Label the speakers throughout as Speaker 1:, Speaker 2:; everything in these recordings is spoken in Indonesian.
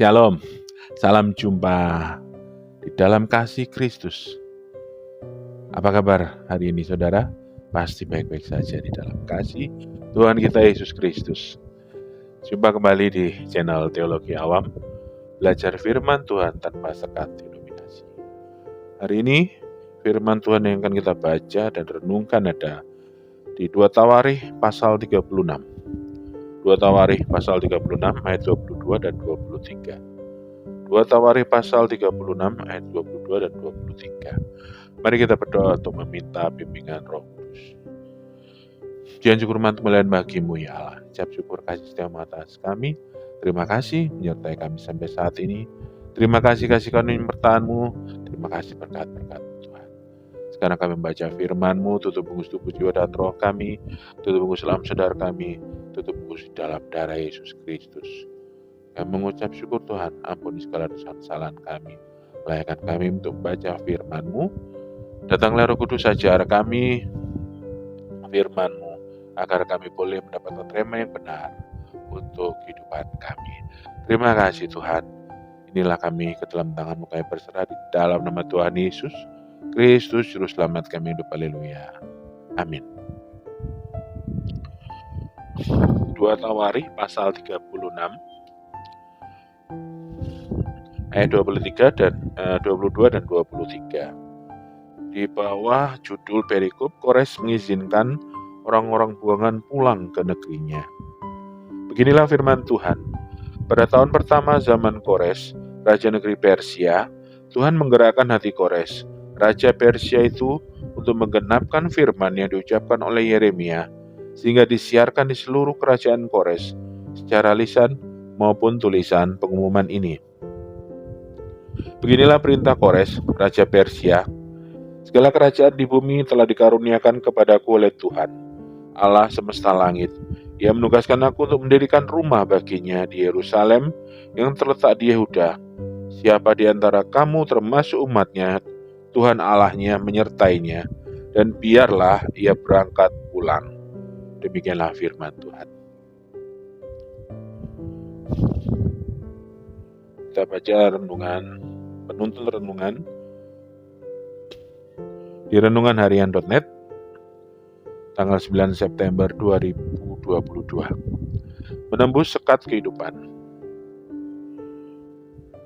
Speaker 1: Shalom, salam jumpa di dalam kasih Kristus. Apa kabar hari ini saudara? Pasti baik-baik saja di dalam kasih Tuhan kita Yesus Kristus. Jumpa kembali di channel Teologi Awam, belajar firman Tuhan tanpa sekat denominasi. Hari ini firman Tuhan yang akan kita baca dan renungkan ada di 2 Tawarikh pasal 36. 2 Tawarikh pasal 36 ayat 22 dan 23. 2 Tawarikh pasal 36 ayat 22 dan 23. Mari kita berdoa untuk meminta bimbingan Roh Kudus. Pujian syukur kemuliaan bagimu ya Allah. Ucap syukur kasih setiamu atas kami. Terima kasih menyertai kami sampai saat ini. Terima kasih penyertaan-Mu. Terima kasih berkat-berkat Tuhan. Sekarang kami membaca firman-Mu, tutup bungkus tubuh jiwa dan roh kami, tutup bungkus dalam saudara kami, tutup bungkus di dalam darah Yesus Kristus. Kami mengucap syukur Tuhan, ampuni segala dosa kesalahan kami. Layakkan kami untuk membaca firman-Mu. Datanglah Roh Kudus ajar kami firman-Mu, agar kami boleh mendapatkan rema yang benar untuk kehidupan kami. Terima kasih Tuhan. Inilah kami ke dalam tangan-Mu, kami berserah di dalam nama Tuhan Yesus Kristus, Juru Selamat kami hidup. Haleluya. Amin. 2 Tawarikh pasal 36 ayat 23 dan 22 dan 23. Di bawah judul perikop, Kores mengizinkan orang-orang buangan pulang ke negerinya. Beginilah firman Tuhan. Pada tahun pertama zaman Kores, Raja negeri Persia, Tuhan menggerakkan hati Kores, Raja Persia itu, untuk menggenapkan firman yang diucapkan oleh Yeremia, sehingga disiarkan di seluruh kerajaan Kores, secara lisan maupun tulisan pengumuman ini. Beginilah perintah Kores, Raja Persia. Segala kerajaan di bumi telah dikaruniakan kepadaku oleh Tuhan, Allah semesta langit. Ia menugaskan aku untuk mendirikan rumah baginya di Yerusalem yang terletak di Yehuda. Siapa di antara kamu termasuk umatnya, Tuhan Allahnya menyertainya, dan biarlah ia berangkat pulang. Demikianlah firman Tuhan. Kita baca penuntun renungan di renunganharian.net tanggal 9 September 2022. Menembus sekat kehidupan.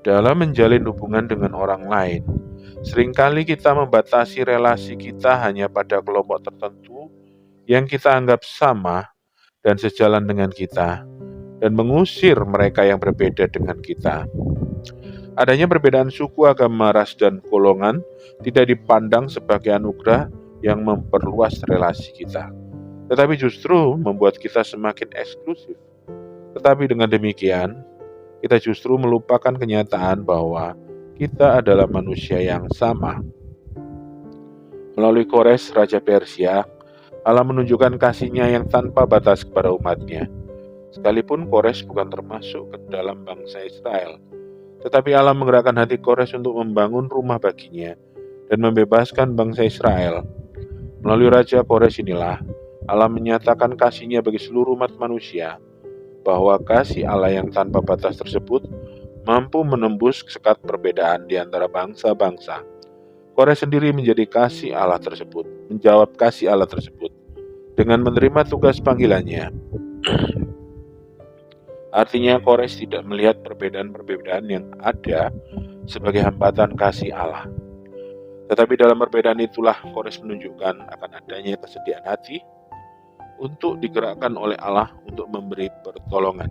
Speaker 1: Dalam menjalin hubungan dengan orang lain, seringkali kita membatasi relasi kita hanya pada kelompok tertentu yang kita anggap sama dan sejalan dengan kita, dan mengusir mereka yang berbeda dengan kita. Adanya perbedaan suku, agama, ras, dan golongan tidak dipandang sebagai anugerah yang memperluas relasi kita, tetapi justru membuat kita semakin eksklusif. Tetapi dengan demikian, kita justru melupakan kenyataan bahwa kita adalah manusia yang sama. Melalui Kores, Raja Persia, Allah menunjukkan kasih-Nya yang tanpa batas kepada umat-Nya. Sekalipun Kores bukan termasuk ke dalam bangsa Israel, tetapi Allah menggerakkan hati Kores untuk membangun rumah baginya dan membebaskan bangsa Israel. Melalui Raja Kores inilah Allah menyatakan kasih-Nya bagi seluruh umat manusia, bahwa kasih Allah yang tanpa batas tersebut mampu menembus sekat perbedaan di antara bangsa-bangsa. Kores sendiri menjadi kasih Allah tersebut, menjawab kasih Allah tersebut dengan menerima tugas panggilannya. Artinya Kores tidak melihat perbedaan-perbedaan yang ada sebagai hambatan kasih Allah. Tetapi dalam perbedaan itulah Kores menunjukkan akan adanya kesediaan hati untuk digerakkan oleh Allah untuk memberi pertolongan.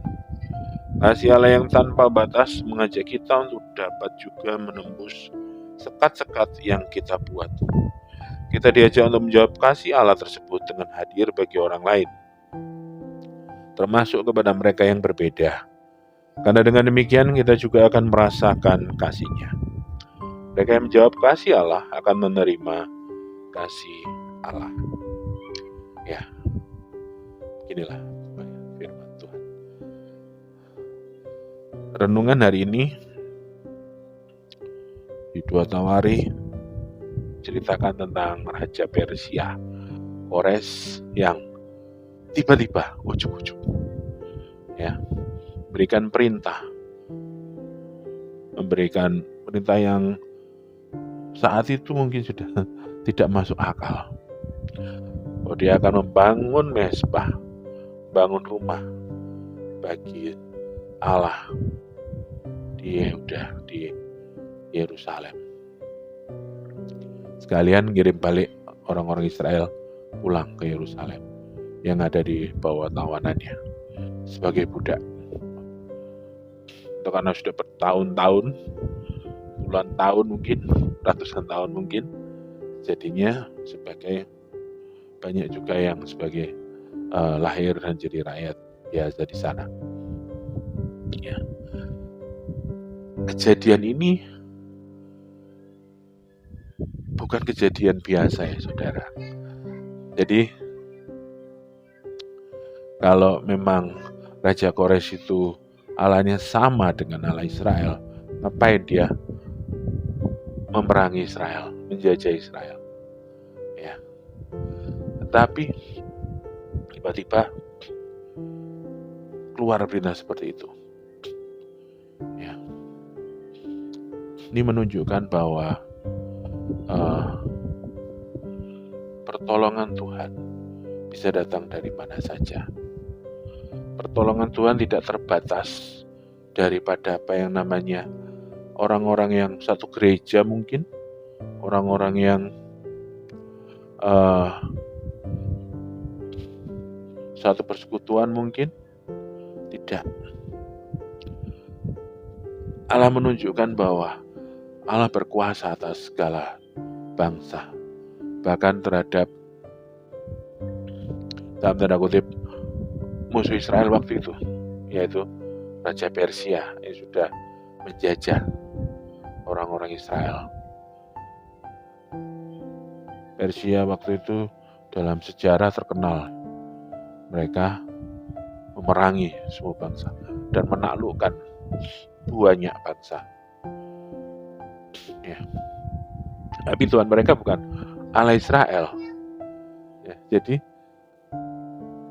Speaker 1: Kasih Allah yang tanpa batas mengajak kita untuk dapat juga menembus sekat-sekat yang kita buat. Kita diajak untuk menjawab kasih Allah tersebut dengan hadir bagi orang lain, termasuk kepada mereka yang berbeda. Karena dengan demikian kita juga akan merasakan kasih-Nya. Mereka yang menjawab kasih Allah akan menerima kasih Allah. Ya, inilah firman Tuhan. Renungan hari ini di 2 Tawarikh ceritakan tentang Raja Persia, Kores, yang tiba-tiba ujuk-ujuk berikan perintah memberikan perintah yang saat itu mungkin sudah tidak masuk akal. Oh, dia akan membangun mezbah, bangun rumah bagi Allah di Yehuda, di Yerusalem. Sekalian kirim balik orang-orang Israel pulang ke Yerusalem yang ada di bawah tawanannya sebagai budak. Itu karena sudah bertahun-tahun, puluhan tahun mungkin, ratusan tahun mungkin, jadinya sebagai banyak juga yang sebagai lahir dan jadi rakyat biasa di sana. Ya. Kejadian ini bukan kejadian biasa ya saudara. Jadi kalau memang Raja Kores itu Allahnya sama dengan Allah Israel, ngapain dia memerangi Israel, menjajah Israel? Ya. Tetapi tiba-tiba keluar berita seperti itu. Ya. Ini menunjukkan bahwa pertolongan Tuhan bisa datang dari mana saja. Pertolongan Tuhan tidak terbatas daripada apa yang namanya orang-orang yang satu gereja mungkin, orang-orang yang satu persekutuan mungkin. Tidak. Allah menunjukkan bahwa Allah berkuasa atas segala bangsa, bahkan terhadap dalam tanda kutip musuh Israel waktu itu, yaitu Raja Persia yang sudah menjajah orang-orang Israel. Persia waktu itu dalam sejarah terkenal, mereka memerangi semua bangsa dan menaklukkan banyak bangsa. Ya. Tapi Tuhan mereka bukan Allah Israel. Ya, jadi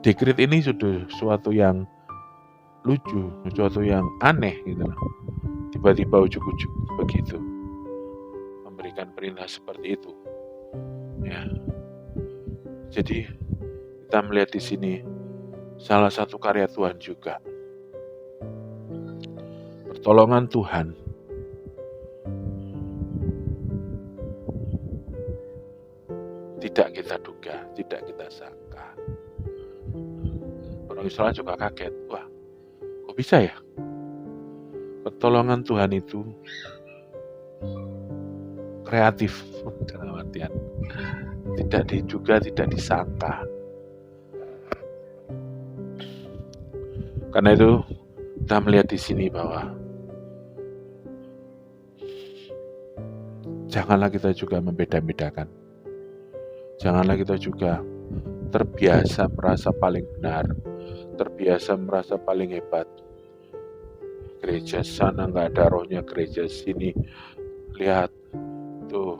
Speaker 1: dekret ini sudah suatu yang lucu, suatu yang aneh gitu. Tiba-tiba ujuk-ujuk begitu memberikan perintah seperti itu. Ya. Jadi kita melihat di sini salah satu karya Tuhan juga. Pertolongan Tuhan tidak kita duga, tidak kita sangka. Orang Israel juga kaget, wah kok bisa ya? Pertolongan Tuhan itu kreatif, dalam artian tidak diduga, tidak disangka. Karena itu kita melihat di sini bahwa janganlah kita juga membeda-bedakan. Janganlah kita juga terbiasa merasa paling benar, terbiasa merasa paling hebat. Gereja sana nggak ada rohnya, gereja sini lihat tuh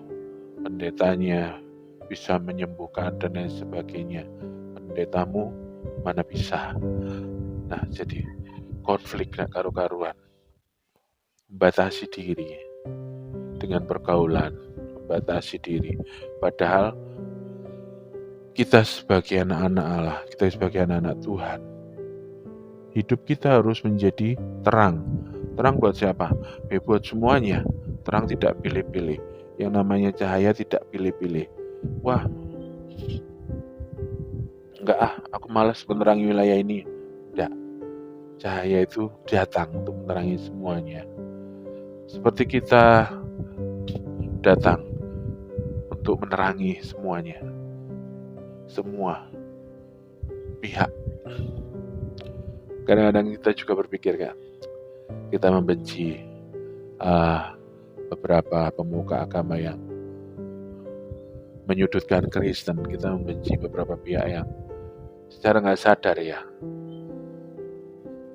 Speaker 1: pendetanya bisa menyembuhkan dan lain sebagainya. Pendetamu mana bisa? Nah, jadi konflik gak karu-karuan, membatasi diri dengan pergaulan, membatasi diri. Padahal kita sebagai anak-anak Allah, kita sebagai anak-anak Tuhan, hidup kita harus menjadi terang. Terang buat siapa? Buat semuanya. Terang tidak pilih-pilih. Yang namanya cahaya tidak pilih-pilih. Wah, enggak aku malas menerangi wilayah ini. Enggak. Cahaya itu datang untuk menerangi semuanya. Seperti kita datang untuk menerangi semuanya. Semua pihak. Kadang-kadang kita juga berpikir kan, kita membenci beberapa pemuka agama yang menyudutkan Kristen. Kita membenci beberapa pihak yang secara nggak sadar ya.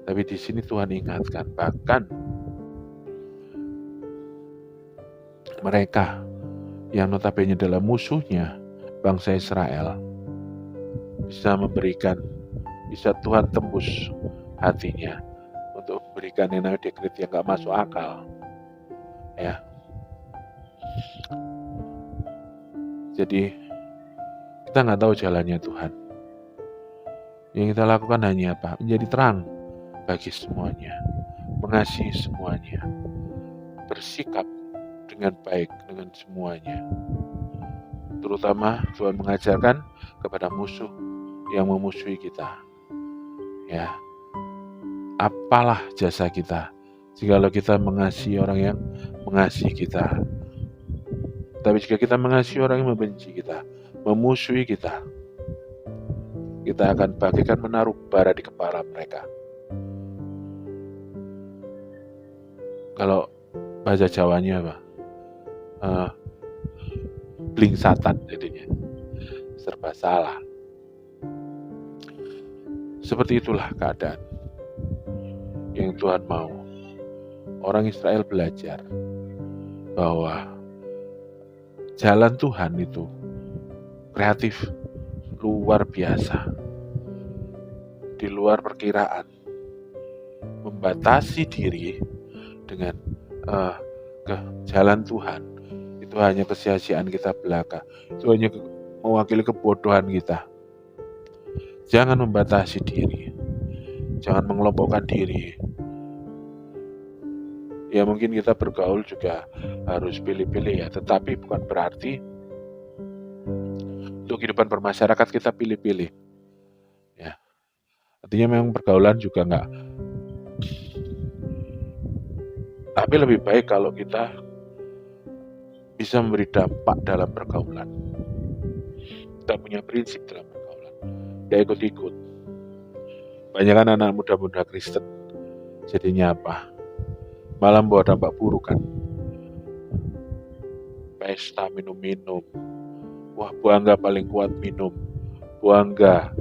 Speaker 1: Tapi di sini Tuhan ingatkan, bahkan mereka yang notabene adalah musuhnya bangsa Israel bisa Tuhan tembus hatinya untuk memberikan yang namanya dekret yang gak masuk akal. Ya, jadi kita nggak tahu jalannya Tuhan. Yang kita lakukan hanya apa? Menjadi terang bagi semuanya, mengasihi semuanya, bersikap dengan baik dengan semuanya. Terutama Tuhan mengajarkan kepada musuh yang memusuhi kita. Ya, apalah jasa kita jikalau kita mengasihi orang yang mengasihi kita. Tapi jika kita mengasihi orang yang membenci kita, memusuhi kita, kita akan bagaikan menaruh bara di kepala mereka. Kalau bahasa Jawanya apa? Blingsatan jadinya. Serba salah. Seperti itulah keadaan yang Tuhan mau. Orang Israel belajar bahwa jalan Tuhan itu kreatif, luar biasa, di luar perkiraan, membatasi diri dengan ke jalan Tuhan. Itu hanya kesia-siaan kita belaka, itu hanya mewakili kebodohan kita. Jangan membatasi diri, jangan mengelompokkan diri. Ya mungkin kita bergaul juga harus pilih-pilih ya, tetapi bukan berarti untuk kehidupan bermasyarakat kita pilih-pilih. Ya, artinya memang pergaulan juga enggak. Tapi lebih baik kalau kita bisa memberi dampak dalam pergaulan. Kita punya prinsip dalam pergaulan, tidak ikut-ikut. Banyak kan anak muda-muda Kristen jadinya apa? Malah membawa dampak buruk kan. Pesta minum-minum. Wah, buangga paling kuat minum. Buangga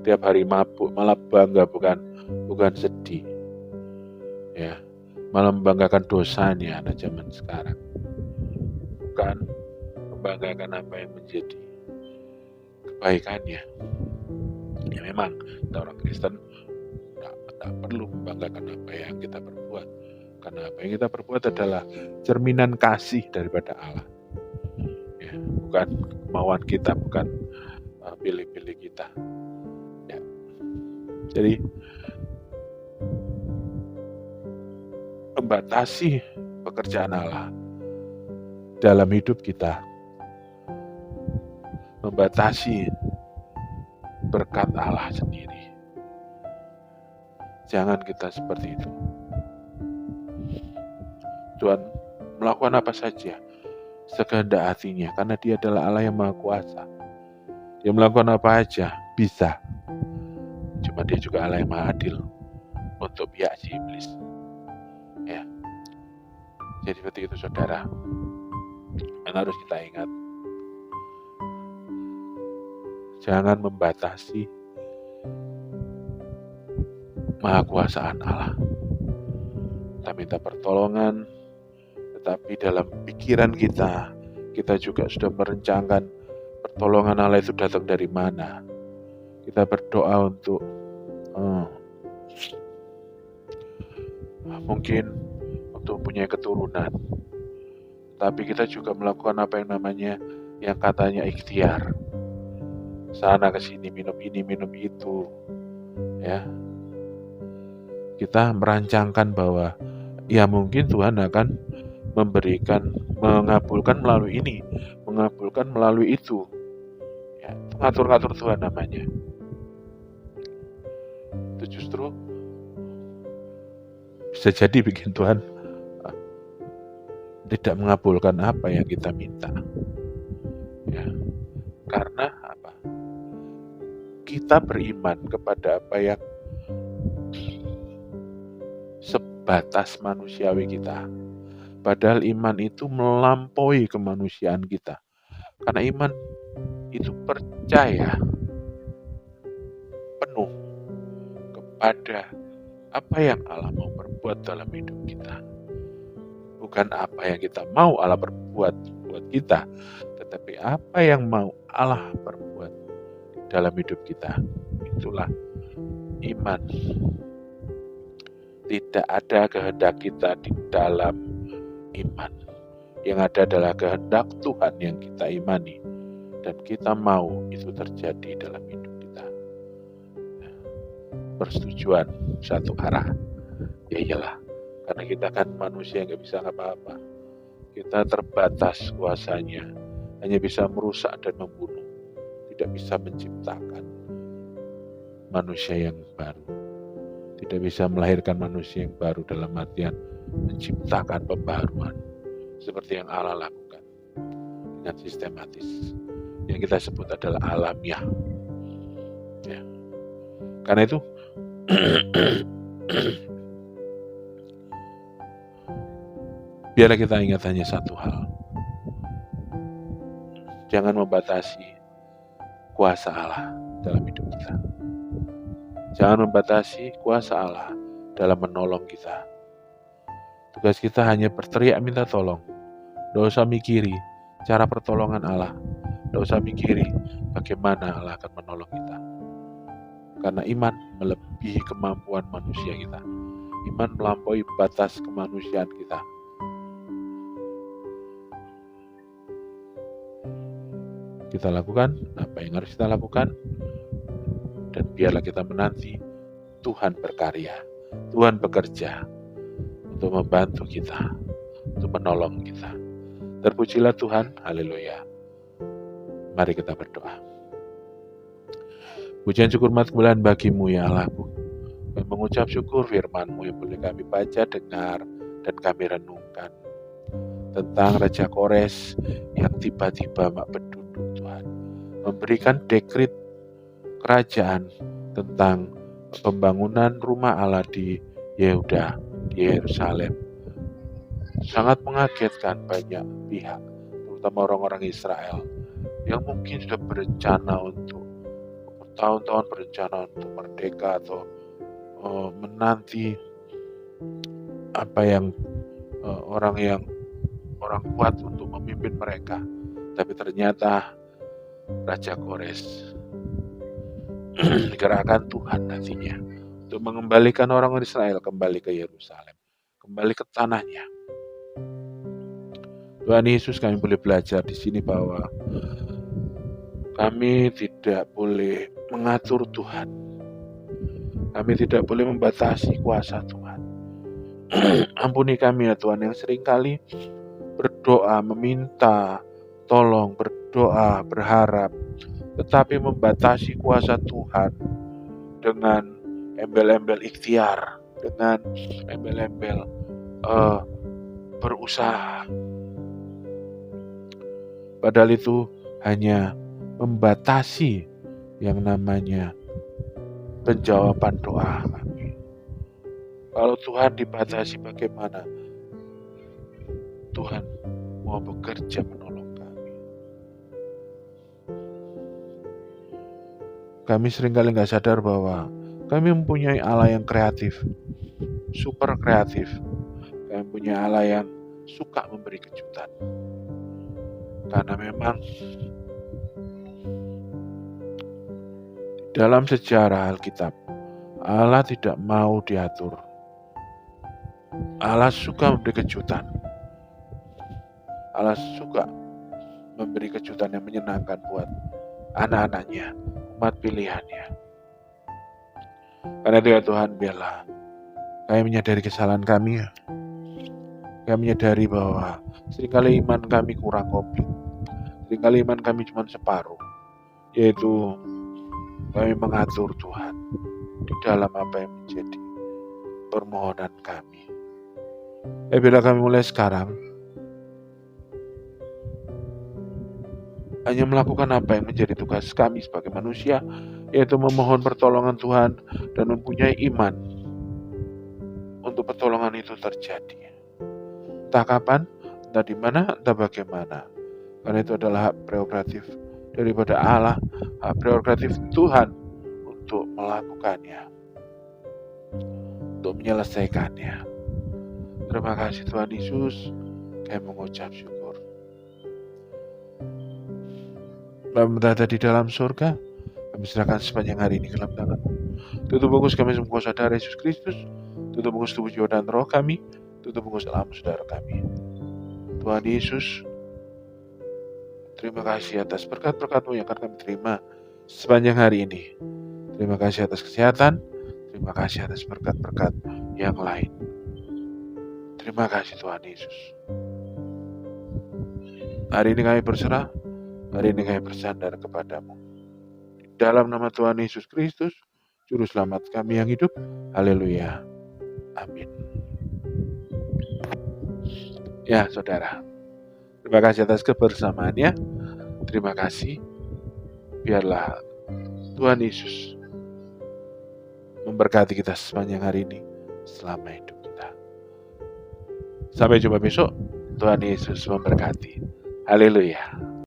Speaker 1: tiap hari mabuk, malah bangga bukan sedih. Ya, malah membanggakan dosanya anak zaman sekarang. Bukan membanggakan apa yang menjadi kebaikannya. Ya memang kita orang Kristen tak perlu membanggakan apa yang kita perbuat, karena apa yang kita perbuat adalah cerminan kasih daripada Allah. Ya, bukan kemauan kita, bukan pilih-pilih kita. Ya. Jadi membatasi pekerjaan Allah dalam hidup kita, membatasi berkat Allah sendiri. Jangan kita seperti itu. Tuhan melakukan apa saja sekehendak hatinya, karena Dia adalah Allah yang Maha Kuasa. Dia melakukan apa aja bisa. Cuma Dia juga Allah yang Maha Adil untuk pihak si iblis. Ya. Jadi seperti itu saudara, yang harus kita ingat. Jangan membatasi Maha Kuasaan Allah. Kita minta pertolongan, tetapi dalam pikiran kita juga sudah merencanakan pertolongan Allah itu datang dari mana. Kita berdoa untuk mungkin untuk mempunyai keturunan, tapi kita juga melakukan apa yang namanya, yang katanya ikhtiar, sana ke sini, minum ini, minum itu, ya. Kita merancangkan bahwa ya mungkin Tuhan akan mengabulkan melalui ini, mengabulkan melalui itu. Ya, itu ngatur-ngatur Tuhan namanya. Itu justru bisa jadi bikin Tuhan tidak mengabulkan apa yang kita minta. Ya, karena apa? Kita beriman kepada apa yang sebatas manusiawi kita. Padahal iman itu melampaui kemanusiaan kita. Karena iman itu percaya penuh kepada apa yang Allah mau perbuat dalam hidup kita. Bukan apa yang kita mau Allah perbuat buat kita, tetapi apa yang mau Allah perbuat dalam hidup kita. Itulah iman. Tidak ada kehendak kita di dalam iman. Yang ada adalah kehendak Tuhan yang kita imani dan kita mau itu terjadi dalam hidup kita. Persetujuan satu arah. Ya iyalah, karena kita kan manusia yang gak bisa apa-apa. Kita terbatas kuasanya, hanya bisa merusak dan membunuh, tidak bisa menciptakan manusia yang baru, tidak bisa melahirkan manusia yang baru dalam artian menciptakan pembaruan seperti yang Allah lakukan dengan sistematis, yang kita sebut adalah alamiah. Ya. Karena itu biarlah kita ingat hanya satu hal, jangan membatasi kuasa Allah dalam hidup kita. Jangan membatasi kuasa Allah dalam menolong kita. Tugas kita hanya berteriak minta tolong. Tidak usah mikiri cara pertolongan Allah. Tidak usah mikiri bagaimana Allah akan menolong kita. Karena iman melebihi kemampuan manusia kita. Iman melampaui batas kemanusiaan kita. Kita lakukan apa yang harus kita lakukan. Dan biarlah kita menanti Tuhan berkarya, Tuhan bekerja untuk membantu kita, untuk menolong kita. Terpujilah Tuhan, haleluya. Mari kita berdoa. Pujian syukur mat kemuliaan bagimu ya Allahku. Kami mengucap syukur firman-Mu yang boleh kami baca, dengar, dan kami renungkan. Tentang Raja Kores yang tiba-tiba bertunduk Tuhan. Memberikan dekret kerajaan tentang pembangunan rumah Allah di Yehuda, di Yerusalem. Sangat mengagetkan banyak pihak, terutama orang-orang Israel yang mungkin sudah berencana untuk bertahun-tahun berencana untuk merdeka atau menanti apa yang orang kuat untuk memimpin mereka. Tapi ternyata Raja Kores digerakkan Tuhan nantinya untuk mengembalikan orang Israel kembali ke Yerusalem, kembali ke tanahnya. Tuhan Yesus, kami boleh belajar di sini bahwa kami tidak boleh mengatur Tuhan, kami tidak boleh membatasi kuasa Tuhan. Ampuni kami ya Tuhan yang seringkali berdoa, meminta tolong, berdoa, berharap, tetapi membatasi kuasa Tuhan dengan embel-embel ikhtiar, dengan embel-embel berusaha. Padahal itu hanya membatasi yang namanya penjawaban doa kami. Kalau Tuhan dibatasi, bagaimana Tuhan mau bekerja menolong kami? Kami seringkali nggak sadar bahwa kami mempunyai Allah yang kreatif, super kreatif. Kami punya Allah yang suka memberi kejutan. Karena memang dalam sejarah Alkitab, Allah tidak mau diatur. Allah suka memberi kejutan. Allah suka memberi kejutan yang menyenangkan buat anak-anaknya, umat pilihannya. Karena itu ya Tuhan, biarlah kami menyadari kesalahan kami. Kami menyadari bahwa seringkali iman kami kurang komplit. Seringkali iman kami cuma separuh. Yaitu kami mengatur Tuhan di dalam apa yang menjadi permohonan kami. Bila kami mulai sekarang hanya melakukan apa yang menjadi tugas kami sebagai manusia, yaitu memohon pertolongan Tuhan dan mempunyai iman untuk pertolongan itu terjadi. Entah kapan, entah di mana, entah bagaimana. Karena itu adalah hak prerogatif daripada Allah, hak prerogatif Tuhan untuk melakukannya, untuk menyelesaikannya. Terima kasih Tuhan Yesus, kami mengucap syukur. Bapa berada di dalam surga, kami serahkan sepanjang hari ini ke dalam tangan. Tutup bungkus kami semua saudara Yesus Kristus, tutup bungkus tubuh jiwa dan roh kami, tutup bungkus alam saudara kami. Tuhan Yesus, terima kasih atas berkat-berkat-Mu yang akan kami terima sepanjang hari ini. Terima kasih atas kesehatan, terima kasih atas berkat-berkat yang lain. Terima kasih Tuhan Yesus. Hari ini kami berserah, hari ini kami bersandar kepadamu. Di dalam nama Tuhan Yesus Kristus, Juru Selamat kami yang hidup. Haleluya. Amin. Ya, saudara. Terima kasih atas kebersamaannya. Terima kasih. Biarlah Tuhan Yesus memberkati kita sepanjang hari ini selama hidup kita. Sampai jumpa besok. Tuhan Yesus memberkati. Haleluya.